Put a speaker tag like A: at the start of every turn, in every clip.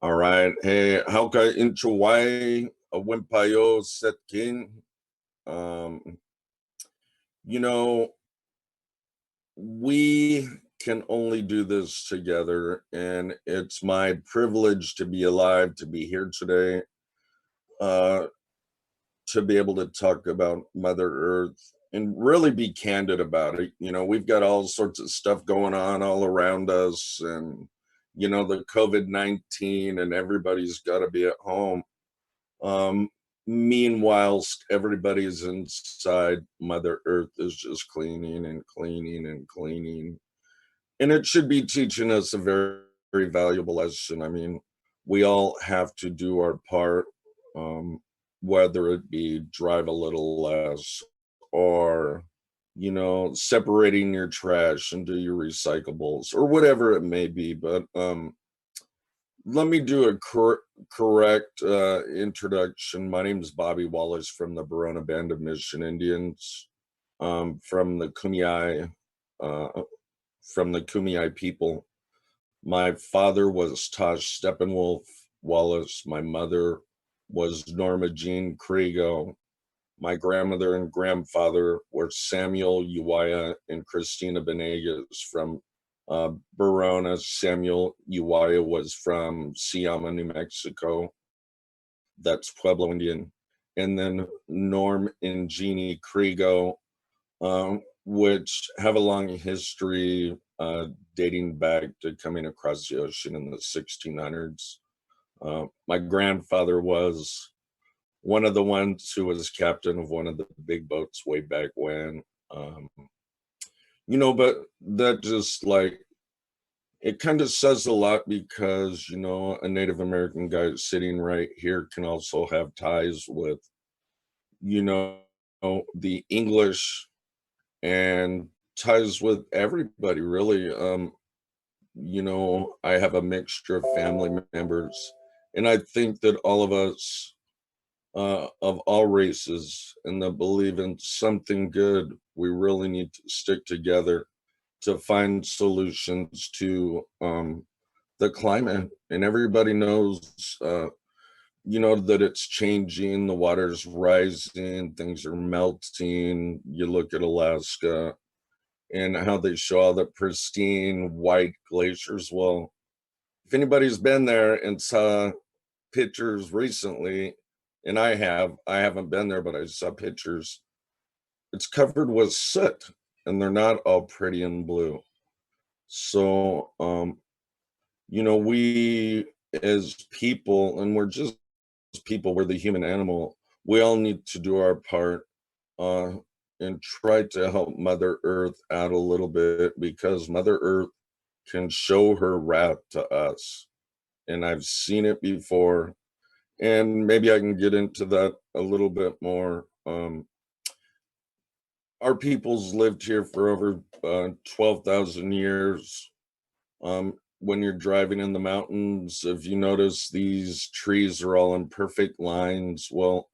A: All right. Hey, hauka inchawai wimpayo setkin. Um, you know, we can only do this together, and it's my privilege to be alive, to be here today, uh, to be able to talk about Mother Earth and really be candid about it. We've got all sorts of stuff going on all around us, and the COVID-19, and everybody's got to be at home. Um, Meanwhile, everybody's inside, Mother Earth is just cleaning and cleaning and cleaning. And it should be teaching us a very, very valuable lesson. I mean, we all have to do our part, um, whether it be drive a little less or, separating your trash and do your recyclables or whatever it may be. But let me do a correct introduction. My name is Bobby Wallace from the Barona Band of Mission Indians, from the Kumeyaay, uh, people. My father was Tosh Steppenwolf Wallace. My mother was Norma Jean Kriego. My grandmother and grandfather were Samuel Uwaya and Christina Benegas from Verona. Samuel Uwaya was from Siama, New Mexico. That's Pueblo Indian. And then Norm and Jeannie Kriego, which have a long history dating back to coming across the ocean in the 1600s. My grandfather was one of the ones who was captain of one of the big boats way back when. Um, but that just like, it kind of says a lot because, a Native American guy sitting right here can also have ties with, you know, the English and ties with everybody, really. I have a mixture of family members, and I think that all of us, of all races, and that believe in something good, we really need to stick together to find solutions to the climate. And everybody knows, that it's changing, the water's rising, things are melting. You look at Alaska and how they show all the pristine white glaciers. Well, if anybody's been there and saw pictures recently, and I haven't been there, but I saw pictures, it's covered with soot, and they're not all pretty and blue. So, we as people, and we're just people, we're the human animal, we all need to do our part, uh, and try to help Mother Earth out a little bit, because Mother Earth can show her wrath to us. And I've seen it before. And maybe I can get into that a little bit more. Our people's lived here for over 12,000 years. When you're driving in the mountains, if you notice, these trees are all in perfect lines. Well,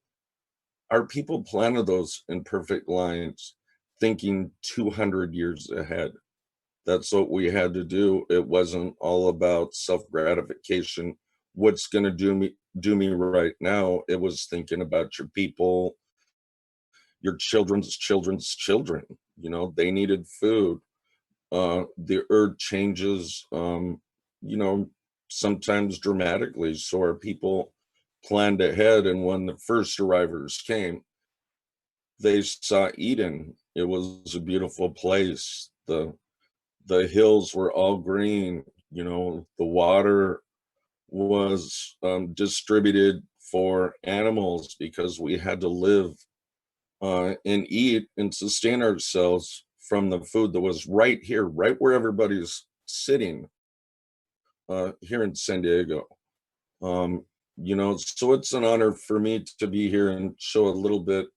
A: our people planted those in perfect lines, thinking 200 years ahead. That's what we had to do. It wasn't all about self gratification. What's going to do me right now? It was thinking about your people, your children's children's children. They needed food. The earth changes, you know, sometimes dramatically. So our people planned ahead, and when the first arrivals came, they saw Eden. It was a beautiful place. The hills were all green. The water was distributed for animals, because we had to live and eat and sustain ourselves from the food that was right here, right where everybody's sitting, here in San Diego. So it's an honor for me to be here and show a little bit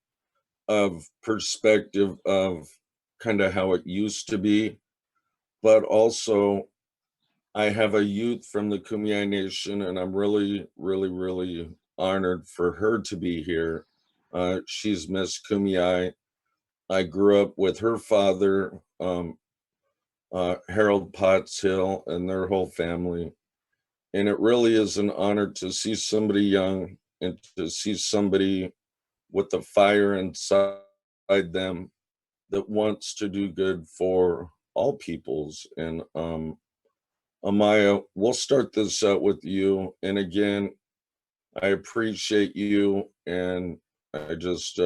A: of perspective of kind of how it used to be, but also I have a youth from the Kumeyaay Nation, and I'm really, really, really honored for her to be here. She's Miss Kumeyaay. I grew up with her father, Harold Potts Hill, and their whole family. And it really is an honor to see somebody young and to see somebody with the fire inside them that wants to do good for all peoples. And Amaya, we'll start this out with you. And again, I appreciate you, and I just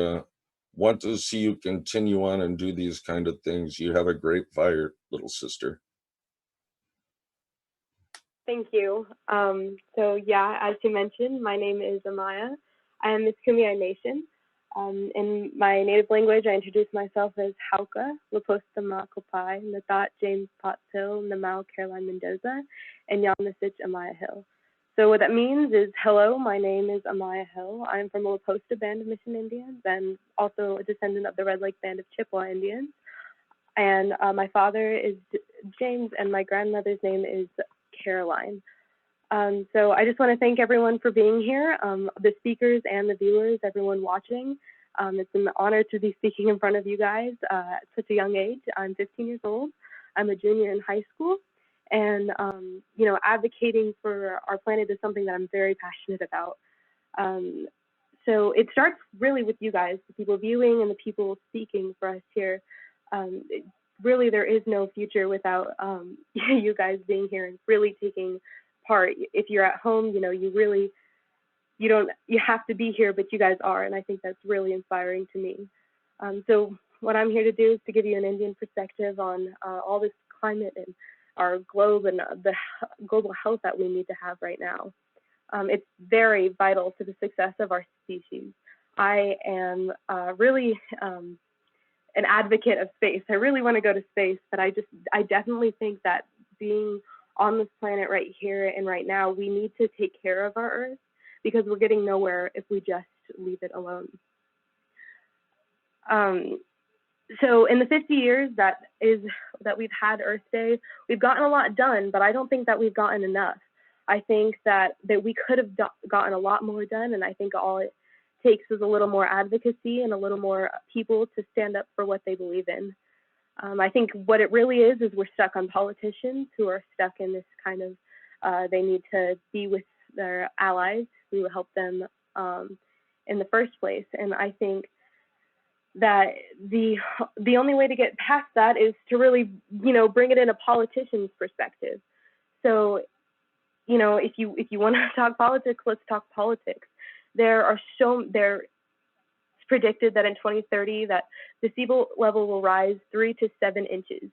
A: want to see you continue on and do these kind of things. You have a great fire, little sister.
B: Thank you. So yeah, as you mentioned, my name is Amaya. I am Miss Kumeyaay Nation. In my native language, I introduce myself as Hauka, Laposta Makopai, Natat James Pottsill, Namau Caroline Mendoza, and Yamasich Amaya Hill. So what that means is, hello, my name is Amaya Hill. I'm from the Laposta Band of Mission Indians and also a descendant of the Red Lake Band of Chippewa Indians. And my father is James and my grandmother's name is Caroline. So I just want to thank everyone for being here, the speakers and the viewers, everyone watching. It's an honor to be speaking in front of you guys at such a young age. I'm 15 years old. I'm a junior in high school. And, you know, advocating for our planet is something that I'm very passionate about. So it starts really with you guys, the people viewing and the people speaking for us here. Really, there is no future without you guys being here and really taking part. If you're at home, you know, you have to be here, but you guys are, and I think that's really inspiring to me. So what I'm here to do is to give you an Indian perspective on all this climate and our globe and the global health that we need to have right now. It's very vital to the success of our species. I am really an advocate of space. I really want to go to space, but I definitely think that being on this planet right here and right now, we need to take care of our Earth because we're getting nowhere if we just leave it alone. So in the 50 years that we've had Earth Day, we've gotten a lot done, but I don't think that we've gotten enough. I think that we could have gotten a lot more done, and I think all it takes is a little more advocacy and a little more people to stand up for what they believe in. I think what it really is we're stuck on politicians who are stuck in this kind of, they need to be with their allies who will help them in the first place. And I think that the only way to get past that is to really, you know, bring it in a politician's perspective. So, you know, if you want to talk politics, let's talk politics. There's predicted that in 2030 that the sea level will rise 3 to 7 inches,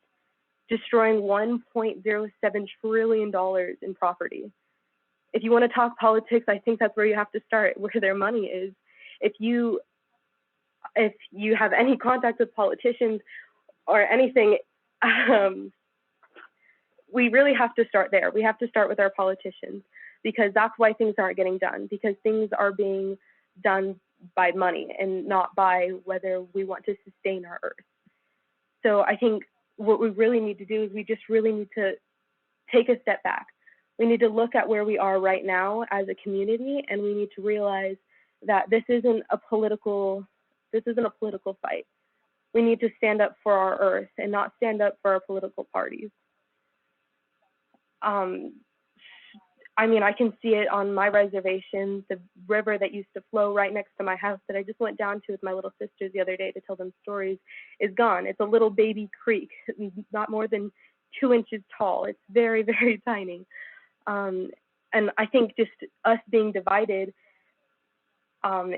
B: destroying $1.07 trillion in property. If you want to talk politics, I think that's where you have to start, where their money is. If you have any contact with politicians or anything, we really have to start there. We have to start with our politicians because that's why things aren't getting done, because things are being done by money and not by whether we want to sustain our Earth. So I think what we really need to do is we just really need to take a step back. We need to look at where we are right now as a community, and we need to realize that this isn't a political fight. We need to stand up for our Earth and not stand up for our political parties. I mean, I can see it on my reservation, the river that used to flow right next to my house that I just went down to with my little sisters the other day to tell them stories is gone. It's a little baby creek, not more than 2 inches tall. It's very, very tiny. And I think just us being divided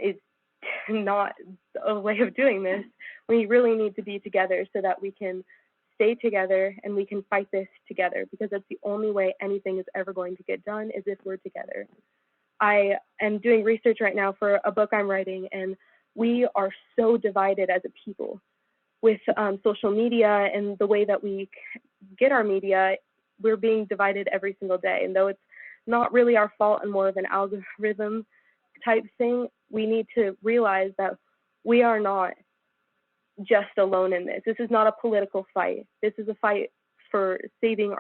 B: is not a way of doing this. We really need to be together so that we can stay together and we can fight this together, because that's the only way anything is ever going to get done is if we're together. I am doing research right now for a book I'm writing, and we are so divided as a people with social media and the way that we get our media. We're being divided every single day, and though it's not really our fault and more of an algorithm type thing, we need to realize that we are not just alone in this. This is not a political fight. This is a fight for saving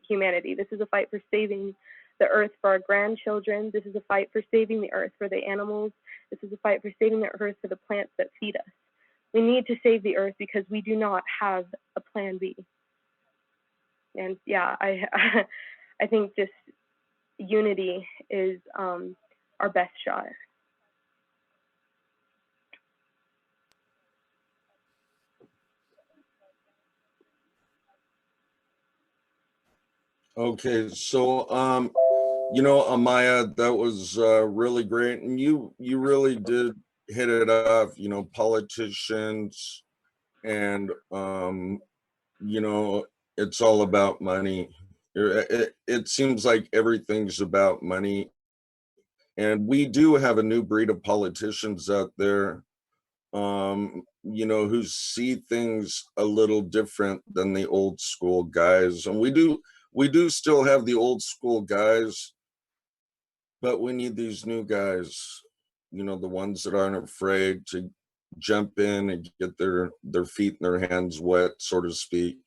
B: humanity. This is a fight for saving the Earth for our grandchildren. This is a fight for saving the Earth for the animals. This is a fight for saving the Earth for the plants that feed us. We need to save the Earth because we do not have a plan B. And yeah, I think just unity is our best shot.
A: Okay, so you know, Amaya, that was really great, and you really did hit it off. You know, politicians and you know, it's all about money. It seems like everything's about money, and we do have a new breed of politicians out there, you know, who see things a little different than the old school guys. And we do still have the old school guys, but we need these new guys, you know, the ones that aren't afraid to jump in and get their feet and their hands wet, so to speak,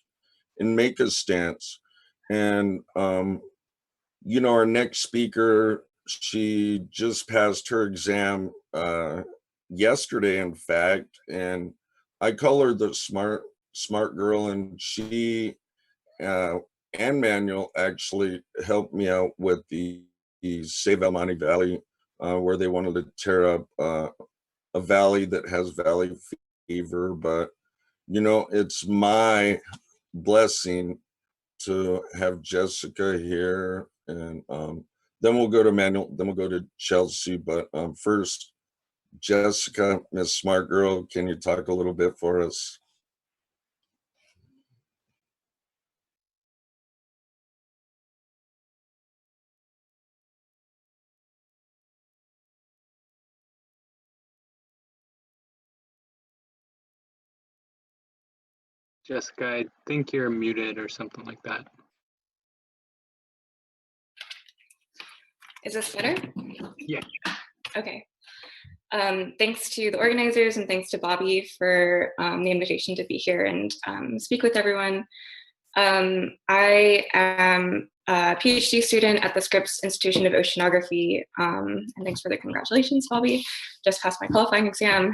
A: and make a stance. And you know, our next speaker, she just passed her exam yesterday, in fact, and I call her the smart girl, and she uh, and Manuel actually helped me out with the Save El Monte Valley, where they wanted to tear up a valley that has valley fever. But you know, it's my blessing to have Jessica here, and then we'll go to Manuel, then we'll go to Chelsea. But first, Jessica, Miss Smart Girl, can you talk a little bit for us?
C: Jessica, I think you're muted or something like that.
D: Is this better?
C: Yeah.
D: Okay. Thanks to the organizers and thanks to Bobby for the invitation to be here and speak with everyone. I am a PhD student at the Scripps Institution of Oceanography, and thanks for the congratulations, Bobby. Just passed my qualifying exam.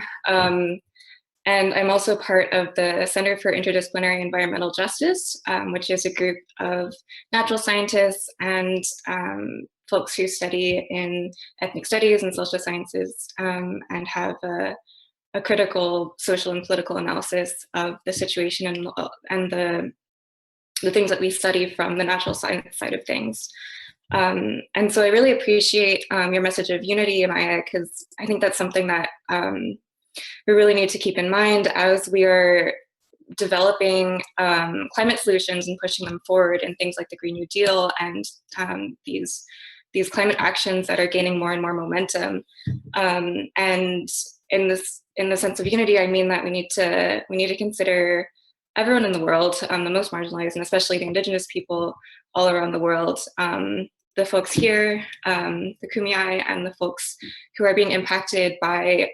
D: And I'm also part of the Center for Interdisciplinary Environmental Justice, which is a group of natural scientists and folks who study in ethnic studies and social sciences, and have a critical social and political analysis of the situation and the things that we study from the natural science side of things. And so I really appreciate your message of unity, Amaya, because I think that's something that we really need to keep in mind as we are developing climate solutions and pushing them forward in things like the Green New Deal and these climate actions that are gaining more and more momentum. And in the sense of unity, I mean that we need to consider everyone in the world, the most marginalized, and especially the indigenous people all around the world. The folks here, the Kumeyaay, and the folks who are being impacted by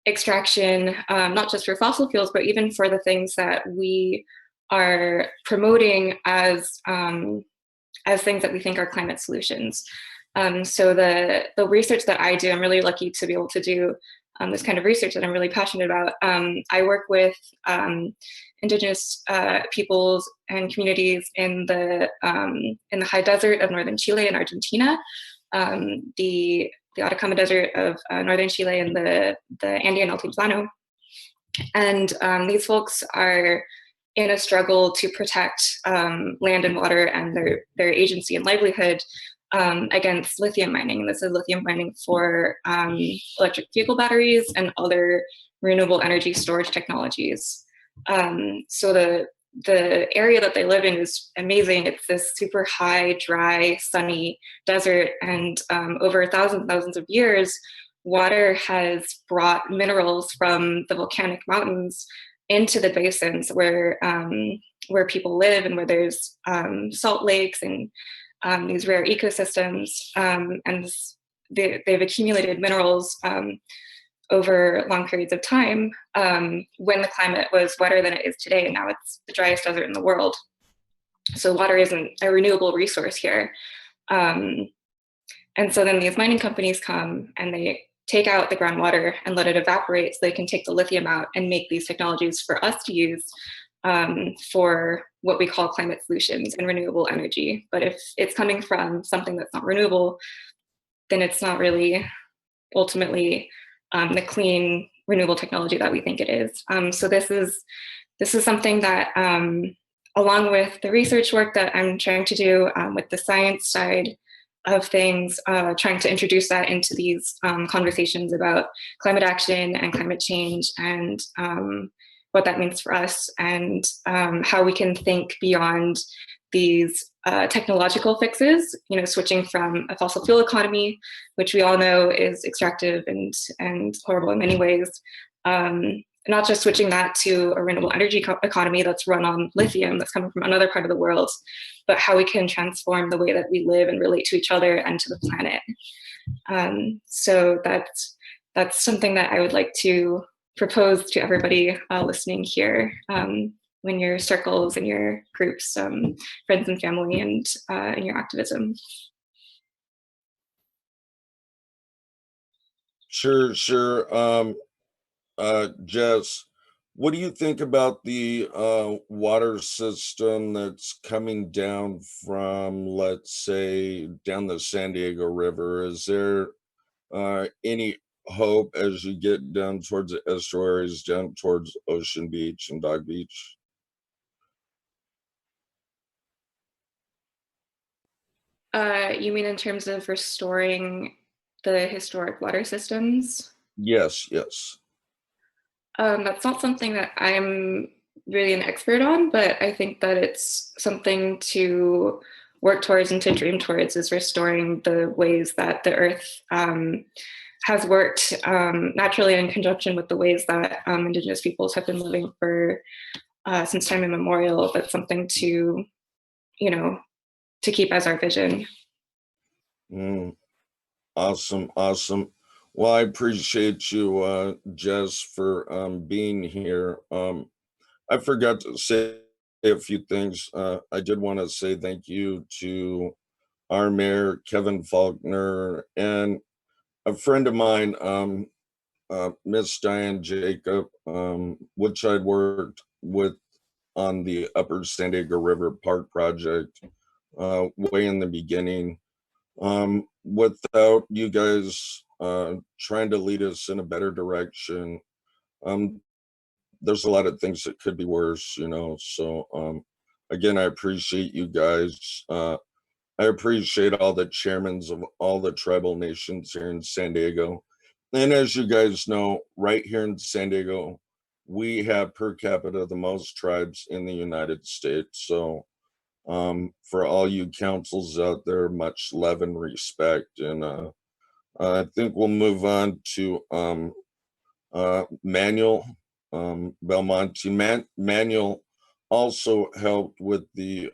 D: extraction, not just for fossil fuels, but even for the things that we are promoting as things that we think are climate solutions. So the research that I do, I'm really lucky to be able to do this kind of research that I'm really passionate about. I work with indigenous peoples and communities in the high desert of northern Chile and Argentina, the Atacama Desert of northern Chile, and the Andean Altiplano. And these folks are in a struggle to protect land and water and their agency and livelihood against lithium mining. And this is lithium mining for electric vehicle batteries and other renewable energy storage technologies. So the area that they live in is amazing. It's this super high, dry, sunny desert, and over thousands of years, water has brought minerals from the volcanic mountains into the basins where people live and where there's salt lakes and these rare ecosystems, and they've accumulated minerals over long periods of time when the climate was wetter than it is today, and now it's the driest desert in the world. So water isn't a renewable resource here. And so then these mining companies come and they take out the groundwater and let it evaporate so they can take the lithium out and make these technologies for us to use for what we call climate solutions and renewable energy. But if it's coming from something that's not renewable, then it's not really ultimately the clean renewable technology that we think it is. So this is something that, along with the research work that I'm trying to do with the science side of things, trying to introduce that into these conversations about climate action and climate change, and what that means for us, and how we can think beyond these technological fixes, switching from a fossil fuel economy, which we all know is extractive and horrible in many ways, not just switching that to a renewable energy economy that's run on lithium that's coming from another part of the world, but how we can transform the way that we live and relate to each other and to the planet. So that's something that I would like to propose to everybody listening here, in your circles, in your groups, friends and family, and in your activism.
A: Sure. Jess, what do you think about the water system that's coming down from, let's say, down the San Diego River? Is there any hope as you get down towards the estuaries, down towards Ocean Beach and Dog Beach?
D: You mean in terms of restoring the historic water systems?
A: Yes.
D: That's not something that I'm really an expert on, but I think that it's something to work towards and to dream towards, is restoring the ways that the earth has worked naturally in conjunction with the ways that Indigenous peoples have been living for since time immemorial. That's something to, to keep as our vision.
A: Awesome. Well, I appreciate you, Jess, for being here. I forgot to say a few things. I did want to say thank you to our mayor, Kevin Faulkner, and a friend of mine, Miss Diane Jacob, which I'd worked with on the Upper San Diego River Park project way in the beginning. Without you guys trying to lead us in a better direction, there's a lot of things that could be worse, So again, I appreciate you guys. I appreciate all the chairmen of all the tribal nations here in San Diego. And as you guys know, right here in San Diego, we have per capita the most tribes in the United States. So for all you councils out there, much love and respect. And I think we'll move on to Manuel Belmont. Manuel also helped with the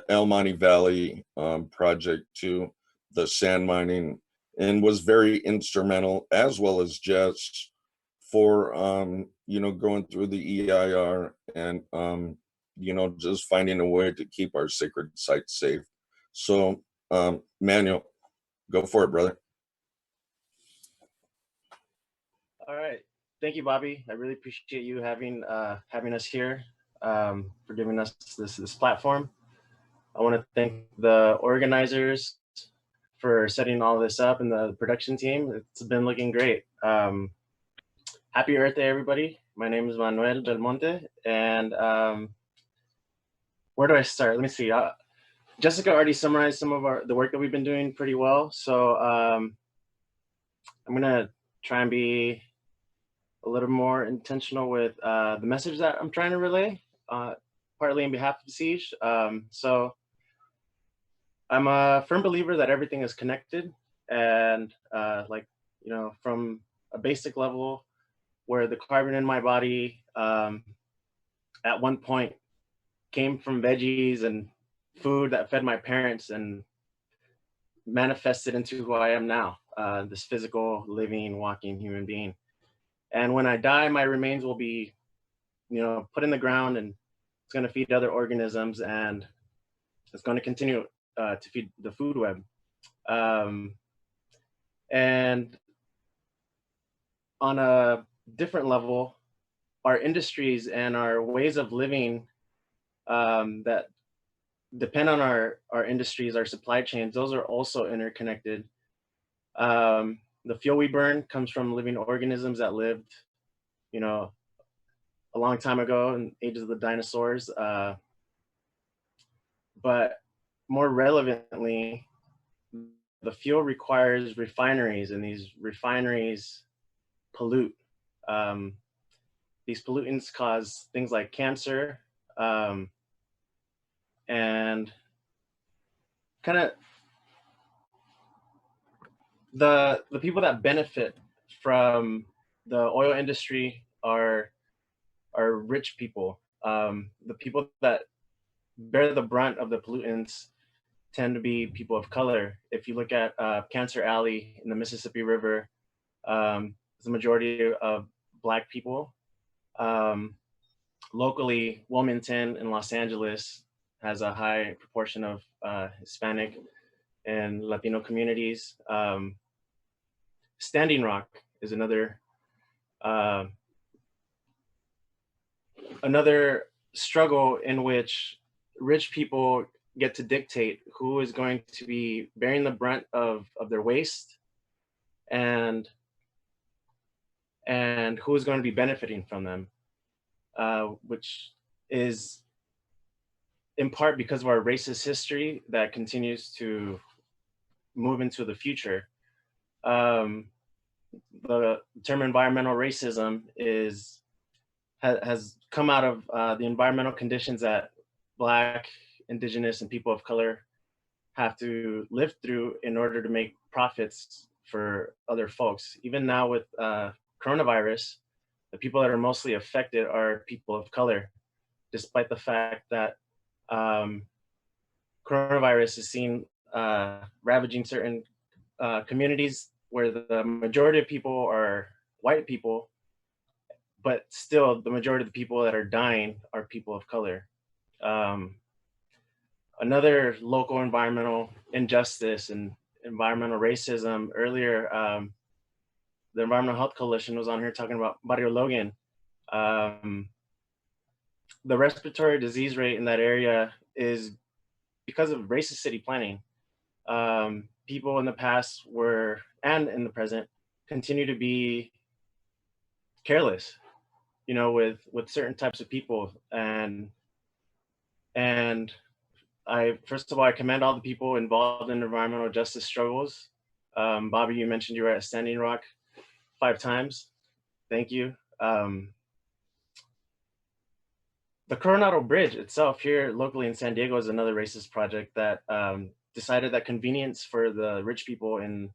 A: El Monte Valley project too, the sand mining, and was very instrumental, as well as Jess, for going through the EIR and just finding a way to keep our sacred sites safe. So Manuel, go for it, brother.
E: All right, thank you, Bobby. I really appreciate you having us here, for giving us this platform. I want to thank the organizers for setting all this up and the production team. It's been looking great. Happy Earth Day, everybody. My name is Manuel Belmonte, and where do I start? Let me see. Jessica already summarized some of the work that we've been doing pretty well. So I'm gonna try and be a little more intentional with the message that I'm trying to relay, partly on behalf of Siege. So I'm a firm believer that everything is connected, and from a basic level, where the carbon in my body at one point came from veggies and food that fed my parents and manifested into who I am now, this physical, living, walking human being. And when I die, my remains will be, put in the ground, and it's going to feed other organisms, and it's going to continue to feed the food web. And on a different level, our industries and our ways of living that depend on our industries, our supply chains, those are also interconnected. The fuel we burn comes from living organisms that lived, you know, a long time ago in ages of the dinosaurs. But more relevantly, the fuel requires refineries, and these refineries pollute. Um, these pollutants cause things like cancer, and kind of the people that benefit from the oil industry are rich people. The people that bear the brunt of the pollutants tend to be people of color. If you look at Cancer Alley in the Mississippi River, it's a majority of Black people. Locally, Wilmington in Los Angeles has a high proportion of Hispanic and Latino communities. Standing Rock is uh, another struggle in which rich people get to dictate who is going to be bearing the brunt of their waste and who is going to be benefiting from them, which is in part because of our racist history that continues to move into the future. The term environmental racism has come out of the environmental conditions that Black, Indigenous, and people of color have to live through in order to make profits for other folks. Even now with coronavirus, the people that are mostly affected are people of color, despite the fact that coronavirus is seen ravaging certain communities where the majority of people are white people, but still the majority of the people that are dying are people of color. Another local environmental injustice and environmental racism, earlier, the Environmental Health Coalition was on here talking about Barrio Logan. The respiratory disease rate in that area is because of racist city planning. People in the past were, and in the present, continue to be careless, you know, with certain types of people. And first of all, I commend all the people involved in environmental justice struggles. Bobby, you mentioned you were at Standing Rock 5 times. Thank you. The Coronado Bridge itself here locally in San Diego is another racist project that decided that convenience for the rich people in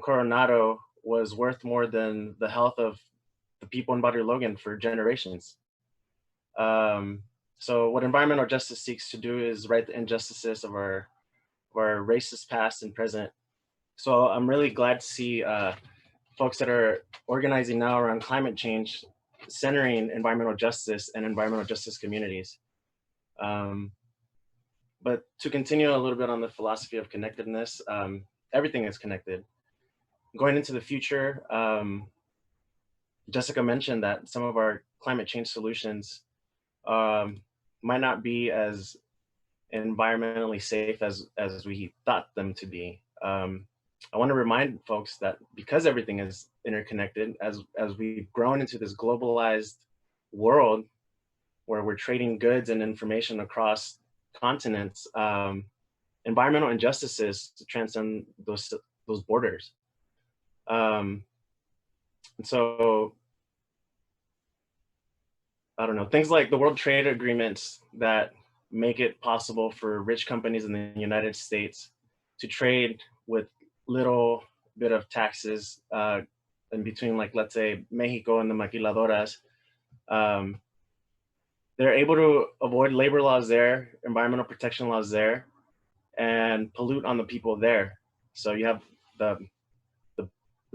E: Coronado was worth more than the health of the people in Barrio Logan for generations. So what environmental justice seeks to do is right the injustices of our racist past and present. So I'm really glad to see folks that are organizing now around climate change, centering environmental justice and environmental justice communities. But to continue a little bit on the philosophy of connectedness, everything is connected. Going into the future, Jessica mentioned that some of our climate change solutions might not be as environmentally safe as we thought them to be. I want to remind folks that because everything is interconnected, as we've grown into this globalized world where we're trading goods and information across continents, environmental injustices transcend those borders. And so, I don't know, things like the World Trade Agreements that make it possible for rich companies in the United States to trade with little bit of taxes in between, like, let's say, Mexico and the maquiladoras. They're able to avoid labor laws there, environmental protection laws there, and pollute on the people there. So you have the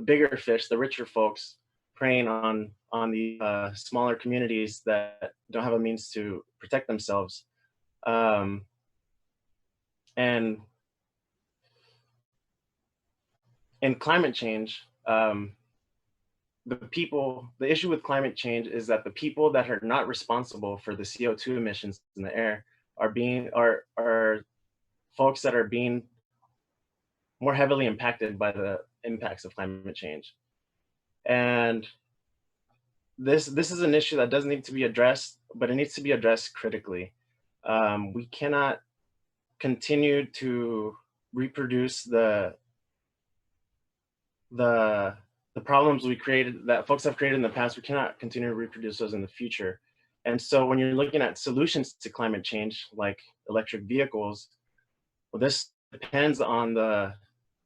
E: bigger fish, the richer folks, preying on the smaller communities that don't have a means to protect themselves. And in climate change, the issue with climate change is that the people that are not responsible for the CO2 emissions in the air are folks that are being more heavily impacted by the impacts of climate change. And this is an issue that doesn't need to be addressed, but it needs to be addressed critically. We cannot continue to reproduce the problems that folks have created in the past. We cannot continue to reproduce those in the future. And so when you're looking at solutions to climate change, like electric vehicles, well, this depends on the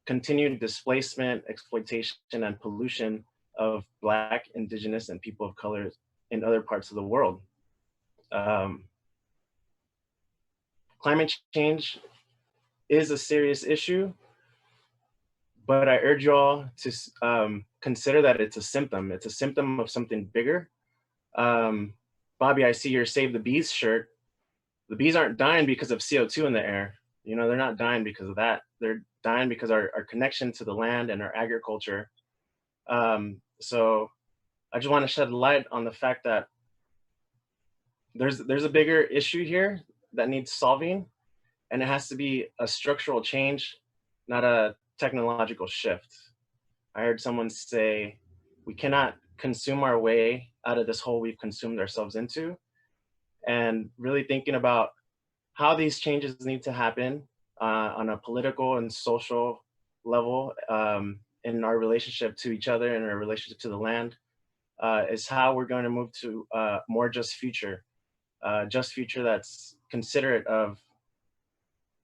E: continued displacement, exploitation, and pollution of Black, Indigenous, and people of color in other parts of the world. Climate change is a serious issue, but I urge you all to consider that it's a symptom. It's a symptom of something bigger. Bobby, I see your Save the Bees shirt. The bees aren't dying because of CO2 in the air. You know, they're not dying because of that. They're dying because our connection to the land and our agriculture. So I just want to shed light on the fact that there's a bigger issue here that needs solving, and it has to be a structural change, not a technological shift. I heard someone say, we cannot consume our way out of this hole we've consumed ourselves into. And really thinking about how these changes need to happen on a political and social level in our relationship to each other and our relationship to the land is how we're going to move to a more just future that's considerate of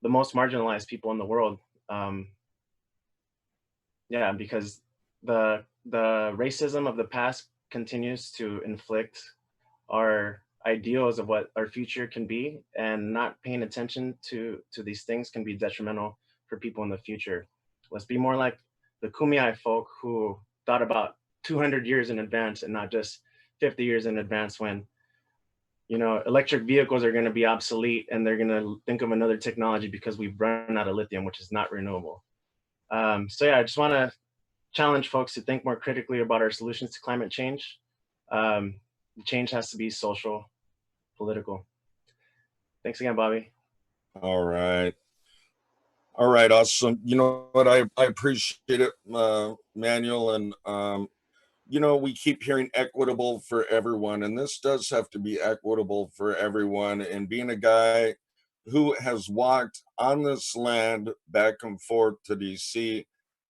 E: the most marginalized people in the world. Yeah, because the racism of the past continues to inflict our ideals of what our future can be, and not paying attention to these things can be detrimental for people in the future. Let's be more like the Kumeyaay folk who thought about 200 years in advance and not just 50 years in advance, when, you know, electric vehicles are going to be obsolete and they're going to think of another technology because we've run out of lithium, which is not renewable. So yeah, I just want to challenge folks to think more critically about our solutions to climate change. The change has to be social, political. Thanks again, Bobby.
A: All right. All right, awesome. You know what, I appreciate it, Manuel. And, you know, we keep hearing equitable for everyone, and this does have to be equitable for everyone. And being a guy who has walked on this land back and forth to DC,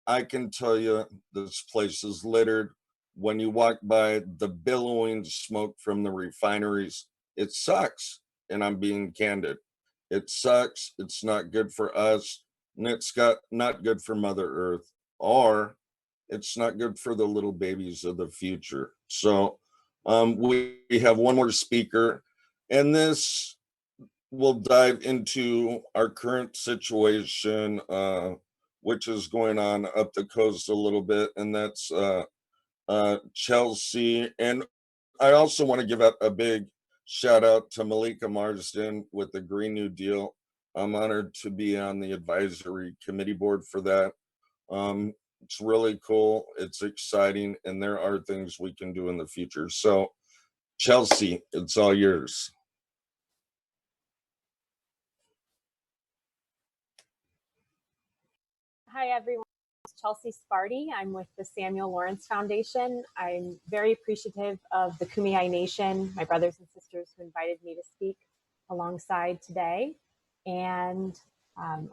A: I can tell you this place is littered. When you walk by the billowing smoke from the refineries, it sucks. And I'm being candid. It sucks. It's not good for us. And it's not good for Mother Earth, or it's not good for the little babies of the future. So we have one more speaker, and this will dive into our current situation, which is going on up the coast a little bit, and that's Chelsea. And I also want to give out a big shout out to Malika Marsden with the Green New Deal. I'm honored to be on the advisory committee board for that. It's really cool. It's exciting, and there are things we can do in the future. So, Chelsea, it's all yours.
F: Hi, everyone. It's Chelsea Sparty. I'm with the Samuel Lawrence Foundation. I'm very appreciative of the Kumeyaay Nation, my brothers and sisters who invited me to speak alongside today, and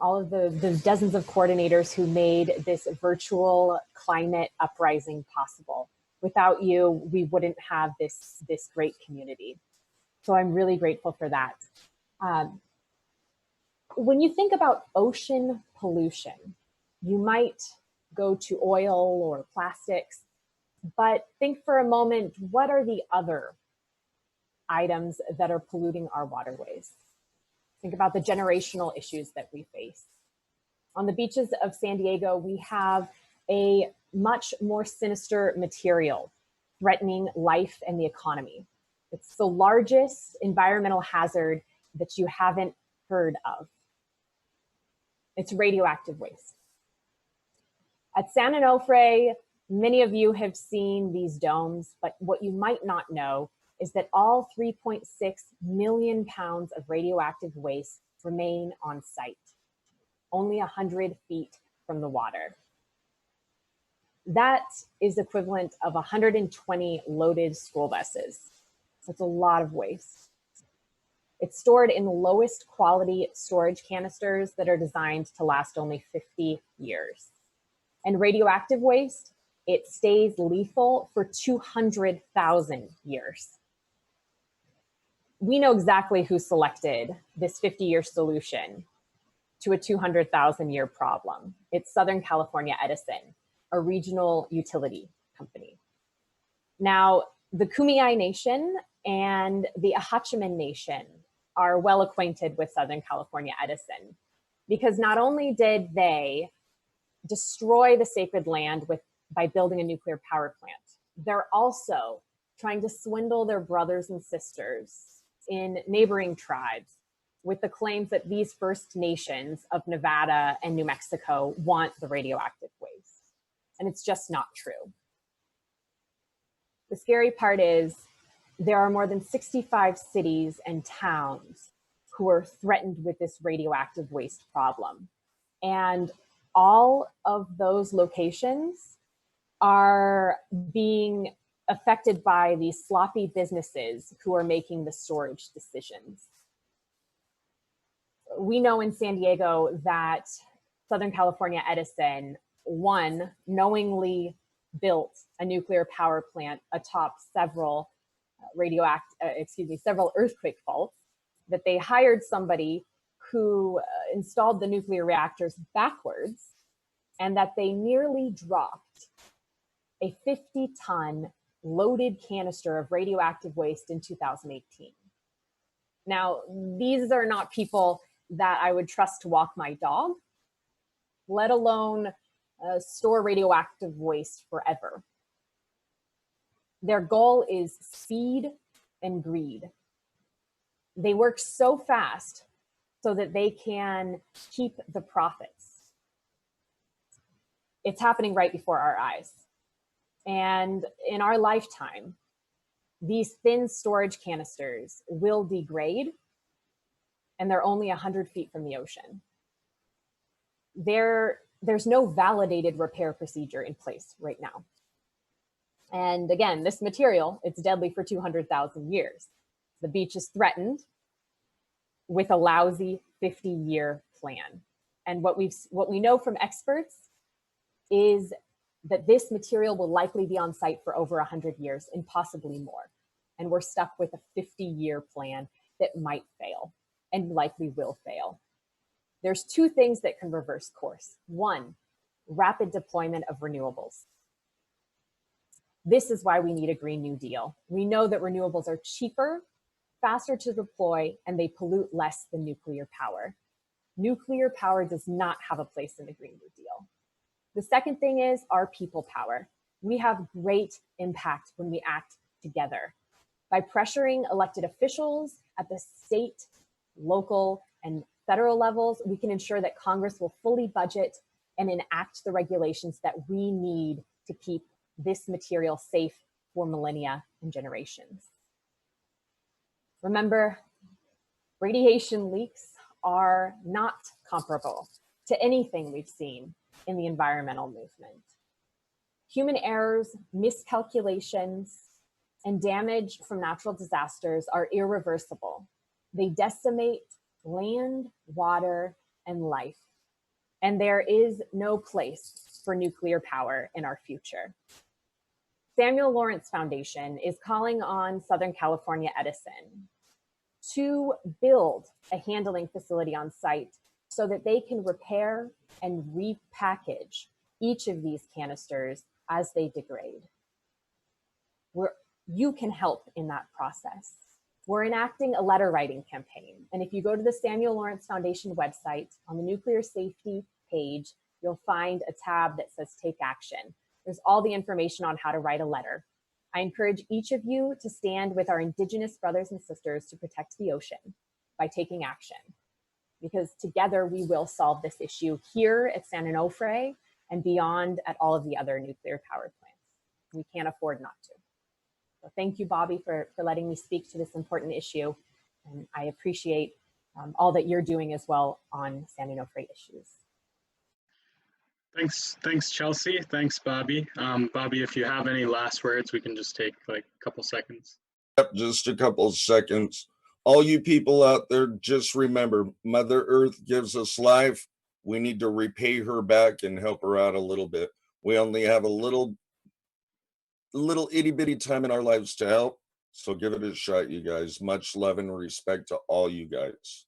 F: all of the dozens of coordinators who made this virtual climate uprising possible. Without you, we wouldn't have this great community. So I'm really grateful for that. When you think about ocean pollution, you might go to oil or plastics, but think for a moment, what are the other items that are polluting our waterways? Think about the generational issues that we face. On the beaches of San Diego, we have a much more sinister material threatening life and the economy. It's the largest environmental hazard that you haven't heard of. It's radioactive waste. At San Onofre, Many of you have seen these domes, but what you might not know is that all 3.6 million pounds of radioactive waste remain on site, only 100 feet from the water. That is equivalent of 120 loaded school buses. That's a lot of waste. It's stored in the lowest quality storage canisters that are designed to last only 50 years. And radioactive waste, it stays lethal for 200,000 years. We know exactly who selected this 50-year solution to a 200,000-year problem. It's Southern California Edison, a regional utility company. Now, the Kumeyaay Nation and the Ahachiman Nation are well acquainted with Southern California Edison, because not only did they destroy the sacred land by building a nuclear power plant, they're also trying to swindle their brothers and sisters in neighboring tribes with the claims that these First Nations of Nevada and New Mexico want the radioactive waste. And it's just not true. The scary part is there are more than 65 cities and towns who are threatened with this radioactive waste problem. And all of those locations are being affected by these sloppy businesses who are making the storage decisions. We know in San Diego that Southern California Edison, one, knowingly built a nuclear power plant atop several several earthquake faults, that they hired somebody who installed the nuclear reactors backwards, and that they nearly dropped a 50-ton loaded canister of radioactive waste in 2018. Now, these are not people that I would trust to walk my dog, let alone store radioactive waste forever. Their goal is speed and greed. They work so fast so that they can keep the profits. It's happening right before our eyes. And in our lifetime, these thin storage canisters will degrade, and they're only 100 feet from the ocean. There's no validated repair procedure in place right now. And again, this material, it's deadly for 200,000 years. The beach is threatened with a lousy 50-year plan. And what we know from experts is that this material will likely be on site for over 100 years and possibly more. And we're stuck with a 50-year plan that might fail and likely will fail. There's two things that can reverse course. One, rapid deployment of renewables. This is why we need a Green New Deal. We know that renewables are cheaper, faster to deploy, and they pollute less than nuclear power. Nuclear power does not have a place in the Green New Deal. The second thing is our people power. We have great impact when we act together. By pressuring elected officials at the state, local, and federal levels, we can ensure that Congress will fully budget and enact the regulations that we need to keep this material safe for millennia and generations. Remember, radiation leaks are not comparable to anything we've seen in the environmental movement. Human errors, miscalculations, and damage from natural disasters are irreversible. They decimate land, water, and life. And there is no place for nuclear power in our future. Samuel Lawrence Foundation is calling on Southern California Edison to build a handling facility on site so that they can repair and repackage each of these canisters as they degrade. You can help in that process. We're enacting a letter writing campaign. And if you go to the Samuel Lawrence Foundation website, on the nuclear safety page, you'll find a tab that says Take Action. There's all the information on how to write a letter. I encourage each of you to stand with our Indigenous brothers and sisters to protect the ocean by taking action, because together we will solve this issue here at San Onofre and beyond at all of the other nuclear power plants. We can't afford not to. So thank you, Bobby, for letting me speak to this important issue. And I appreciate all that you're doing as well on San Onofre issues.
C: Thanks, Chelsea. Thanks, Bobby. Bobby, if you have any last words, we can just take like a couple seconds.
A: Yep, just a couple of seconds. All you people out there, just remember, Mother Earth gives us life. We need to repay her back and help her out a little bit. We only have a little itty bitty time in our lives to help. So give it a shot, you guys. Much love and respect to all you guys.